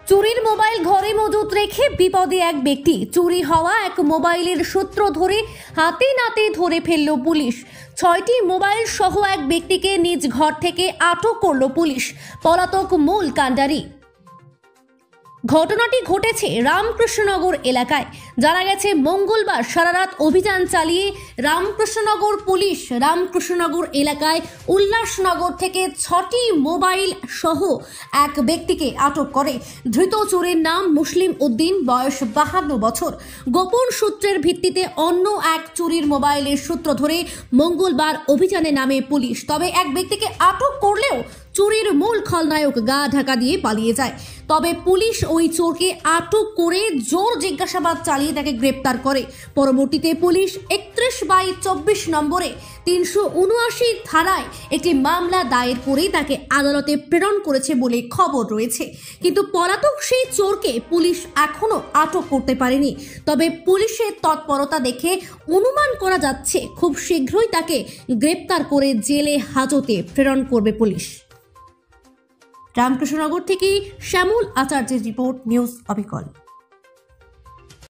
চুরির মোবাইল ঘরে মজুত রেখে বিপদে এক ব্যক্তি। চুরি হওয়া এক মোবাইলের সূত্র ধরে হাতে নাতে ধরে ফেলল পুলিশ। 6টি মোবাইল সহ এক ব্যক্তিকে নিজ ঘর থেকে আটক করল পুলিশ। পলাতক মূল কাণ্ডারি। ঘটনাটি ঘটেছে রামকৃষ্ণনগর এলাকায়। জানা গেছে, মঙ্গলবার সারারাত অভিযান চালিয়ে রামকৃষ্ণনগর পুলিশ রামকৃষ্ণনগর এলাকায় উল্লাসনগর থেকে 6টি মোবাইল সহ এক ব্যক্তিকে আটক করে। ধৃত চোরের নাম মুসলিম উদ্দিন, বয়স 52 বছর। গোপন সূত্রের ভিত্তিতে অন্য এক চুরির মোবাইলের সূত্র ধরে মঙ্গলবার অভিযানে নামে পুলিশ। তবে এক ব্যক্তিকে আটক করলেও চুরির মূল খলনায়ক গা ঢাকা দিয়ে পালিয়ে যায়। তবে পুলিশ ওই চোরকে আটক করে জোর জিজ্ঞাসাবাদ চালিয়ে তাকে গ্রেপ্তার করে। পরবর্তীতে পুলিশ 31/24 নম্বরে 379 ধারায় একটি মামলা দায়ের করে তাকে আদালতে প্রেরণ করেছে বলে খবর রয়েছে। কিন্তু পলাতক সেই চোরকে পুলিশ এখনো আটক করতে পারেনি। তবে পুলিশের তৎপরতা দেখে অনুমান করা যাচ্ছে খুব শীঘ্রই তাকে গ্রেপ্তার করে জেলে হাজতে প্রেরণ করবে পুলিশ। রামকৃষ্ণনগর থেকে শ্যামল আচার্যের রিপোর্ট, নিউজ অবিকল।